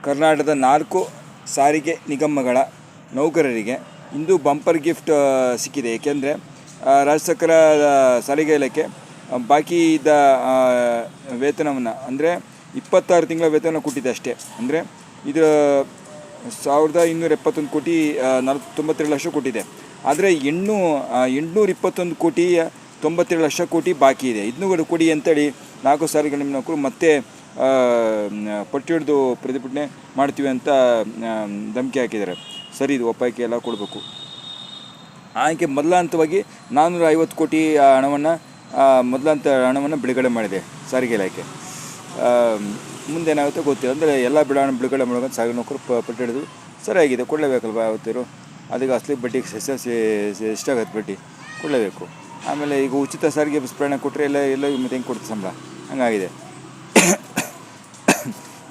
ಕರ್ನಾಟಕದ 4 ಸಾರಿಗೆ ನಿಗಮಗಳ ನೌಕರರಿಗೆ ಇಂದು ಬಂಪರ್ ಗಿಫ್ಟ್ ಸಿಕ್ಕಿದೆ. ಏಕೆಂದರೆ ರಾಜ್ಯ ಸರ್ಕಾರ ಸಾರಿಗೆ ಇಲಾಖೆ ಬಾಕಿ ಇದ್ದ ವೇತನವನ್ನು ಅಂದರೆ 26 ತಿಂಗಳ ವೇತನ ಕೊಟ್ಟಿದೆ ಅಷ್ಟೇ. ಅಂದರೆ ಇದು 1271 ಕೋಟಿ 92 ಲಕ್ಷ ಕೊಟ್ಟಿದೆ. ಆದರೆ 821 ಕೋಟಿ 92 ಲಕ್ಷ ಕೋಟಿ ಬಾಕಿ ಇದೆ. ಇದನ್ನು ಕೊಡಿ ಅಂತೇಳಿ 4 ಸಾರಿಗೆ ನೌಕರು ಮತ್ತೆ ಪಟ್ಟು ಹಿಡಿದು ಪ್ರತಿಭಟನೆ ಮಾಡ್ತೀವಿ ಅಂತ ಧಮಕಿ ಹಾಕಿದ್ದಾರೆ. ಸರಿ, ಇದು ಒಪ್ಪಾಯ್ಕೆ ಎಲ್ಲ ಕೊಡಬೇಕು. ಆಯ್ಕೆ ಮೊದಲ ಹಂತವಾಗಿ 450 ಕೋಟಿ ಹಣವನ್ನು ಬಿಡುಗಡೆ ಮಾಡಿದೆ ಸಾರಿಗೆ ಇಲಾಖೆ. ಮುಂದೇನಾಗುತ್ತೋ ಗೊತ್ತಿಲ್ಲ. ಅಂದರೆ ಎಲ್ಲ ಬಿಡುಗಡೆ ಮಾಡೋದು ಸಾರಿಗೆ ನೌಕರು ಪಟ್ಟು ಹಿಡಿದು ಸರಿಯಾಗಿದೆ, ಕೊಡಲೇಬೇಕಲ್ವ ಯಾವತ್ತಿರು. ಅದಕ್ಕೆ ಅಸಲಿ ಬಡ್ಡಿಗೆ ಎಷ್ಟಾಗತ್ತೆ ಬಡ್ಡಿ ಕೊಡಲೇಬೇಕು. ಆಮೇಲೆ ಈಗ ಉಚಿತ ಸಾರಿಗೆ ಬಸ್ ಪ್ರಯಾಣ ಕೊಟ್ಟರೆ ಎಲ್ಲ ಮತ್ತೆ ಹೆಂಗೆ ಕೊಡ್ತೀವಿ ಸಂಬಳ, ಹಂಗಾಗಿದೆ.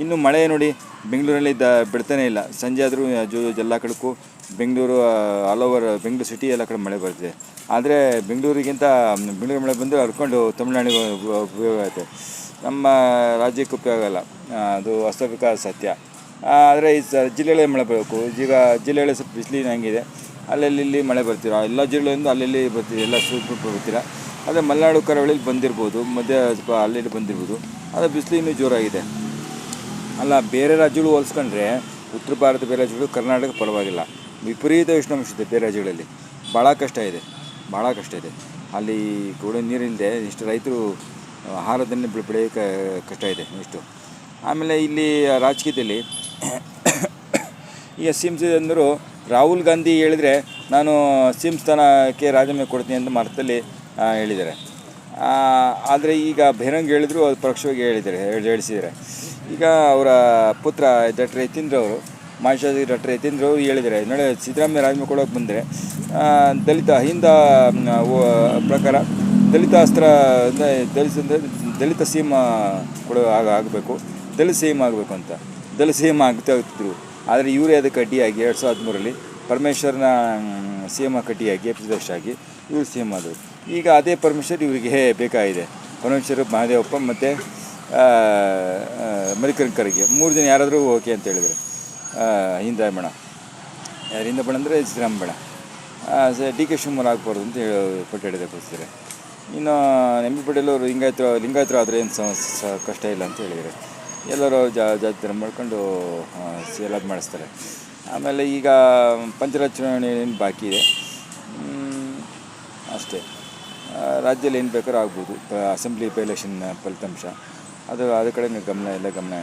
ಇನ್ನು ಮಳೆ ನೋಡಿ, ಬೆಂಗಳೂರಲ್ಲಿ ಬಿಡ್ತಾನೆ ಇಲ್ಲ. ಸಂಜೆ ಆದರೂ ಎಲ್ಲ ಕಡೆಗೂ Bengaluru all over Bengaluru city ಎಲ್ಲ ಕಡೆ ಮಳೆ ಬರ್ತಿದೆ. ಆದರೆ ಬೆಂಗಳೂರು ಮಳೆ ಬಂದರೆ ಹರ್ಕೊಂಡು ತಮಿಳುನಾಡಿಗೆ ಉಪಯೋಗ ಆಗುತ್ತೆ, ನಮ್ಮ ರಾಜ್ಯಕ್ಕೆ ಉಪಯೋಗ ಆಗಲ್ಲ. ಅದು ವಾಸ್ತವಿಕ ಸತ್ಯ. ಆದರೆ ಈ ಜಿಲ್ಲೆಗಳಲ್ಲಿ ಮಳೆ ಬರಬೇಕು. ಈಗ ಜಿಲ್ಲೆಗಳಲ್ಲಿ ಸ್ವಲ್ಪ ಬಿಸಿಲಿನ ಹಂಗಿದೆ, ಅಲ್ಲಲ್ಲಿ ಮಳೆ ಬರ್ತೀರ. ಎಲ್ಲ ಜಿಲ್ಲೆಯಿಂದ ಅಲ್ಲಲ್ಲಿ ಬರ್ತೀವಿ, ಎಲ್ಲ ಸ್ವಲ್ಪ ಬರ್ತೀರ. ಆದರೆ ಮಲೆನಾಡು ಕರಾವಳಿಯಲ್ಲಿ ಬಂದಿರ್ಬೋದು, ಮಧ್ಯ ಸ್ವಲ್ಪ ಅಲ್ಲಲ್ಲಿ ಬಂದಿರ್ಬೋದು. ಆದರೆ ಬಿಸಿಲು ಇನ್ನೂ ಜೋರಾಗಿದೆ. ಅಲ್ಲ, ಬೇರೆ ರಾಜ್ಯಗಳು ಹೋಲಿಸ್ಕೊಂಡ್ರೆ ಉತ್ತರ ಭಾರತ ಬೇರೆ ರಾಜ್ಯಗಳು ಕರ್ನಾಟಕ ಪರವಾಗಿಲ್ಲ. ವಿಪರೀತ ಉಷ್ಣಾಂಶ ಇದೆ ಬೇರೆ ರಾಜ್ಯಗಳಲ್ಲಿ. ಭಾಳ ಕಷ್ಟ ಇದೆ. ಅಲ್ಲಿ ಕುಡಿಯೋ ನೀರಿಲ್ಲದೆ ಇಷ್ಟು ರೈತರು ಆಹಾರದನ್ನೇ ಬೆಳೆಯೋಕ್ಕೆ ಕಷ್ಟ ಇದೆ ಇಷ್ಟು. ಆಮೇಲೆ ಇಲ್ಲಿ ರಾಜಕೀಯದಲ್ಲಿ ಈಗ ಸಿ ಎಂ ಅಂದರು, ರಾಹುಲ್ ಗಾಂಧಿ ಹೇಳಿದರೆ ನಾನು ಸಿ ಎಂ ಸ್ಥಾನಕ್ಕೆ ರಾಜೀನಾಮೆ ಕೊಡ್ತೀನಿ ಅಂತ ಮಾತಲ್ಲಿ ಹೇಳಿದ್ದಾರೆ. ಆದರೆ ಈಗ ಬಹಿರಂಗ ಹೇಳಿದ್ರು, ಅದು ಪರೋಕ್ಷವಾಗಿ ಹೇಳಿಸಿದ್ದಾರೆ. ಈಗ ಅವರ ಪುತ್ರ ಡಾಕ್ಟರ್ ಯತೀಂದ್ರ ಅವರು, ಮಾಜಿ ಶಾಸಕ ಡಾಕ್ಟರ್ ಯತೀಂದ್ರ ಅವರು ಹೇಳಿದ್ದಾರೆ, ನೋಡಿ ಸಿದ್ದರಾಮಯ್ಯ ರಾಜೀನಾಮೆ ಕೊಡೋಕೆ ಬಂದರೆ ಹಿಂದ ಪ್ರಕಾರ ದಲಿತ ಸಿ ಎಂ ಆಗಬೇಕು, ದಲಿತ ಸಿ ಎಂ ಆಗಬೇಕು ಅಂತ ದಲಿತ ಸಿ ಎಂ ಆಗ್ತಾ ಇದ್ರು. ಆದರೆ ಇವರೇ ಅದಕ್ಕೆ ಅಡ್ಡಿಯಾಗಿ 2013ರಲ್ಲಿ ಪರಮೇಶ್ವರನ ಸಿ ಎಂ ಕಡ್ಡಿಯಾಗಿ ಅಧ್ಯಕ್ಷರಾಗಿ ಇವರು ಸಿ ಎಂ ಆದರು. ಈಗ ಅದೇ ಪರಮೇಶ್ವರ್ ಇವರಿಗೆ ಬೇಕಾಗಿದೆ. ಪರಮೇಶ್ವರ್, ಮಹದೇವಪ್ಪ ಮತ್ತು ಮಲ್ಲಿಕಾರ್ಜುನ ಖರ್ಗೆ 3 ಜನ ಯಾರಾದರೂ ಓಕೆ ಅಂತ ಹೇಳಿದರೆ ಹಿಂದ ಬಣ ಅಂದರೆ ಸಿದ್ದರಾಮ ಬಣ, ಡಿ ಕೆ ಶಿವಕುಮಾರ್ ಆಗಬಾರ್ದು ಅಂತ ಪಟ್ಟು ಹಿಡಿದರೆ. ಇನ್ನು ಎಂ ಬಿ ಪಾಟೀಲ್ ಅವರು ಲಿಂಗಾಯತರು ಆದರೆ ಏನು ಕಷ್ಟ ಇಲ್ಲ ಅಂತ ಹೇಳಿದ್ದಾರೆ. ಎಲ್ಲರೂ ಜಾತಿ ಥರ ಮಾಡ್ಕೊಂಡು ಎಲ್ಲದು ಮಾಡಿಸ್ತಾರೆ. ಆಮೇಲೆ ಈಗ ಪಂಚಾಯತ್ ಚುನಾವಣೆ ಏನು ಬಾಕಿ ಇದೆ ಅಷ್ಟೇ. ರಾಜ್ಯದಲ್ಲಿ ಏನು ಬೇಕಾದ್ರೂ ಆಗ್ಬೋದು. ಅಸೆಂಬ್ಲಿ ಎಲೆಕ್ಷನ್ ಫಲಿತಾಂಶ ಅದು ಕಡೆ ಗಮನ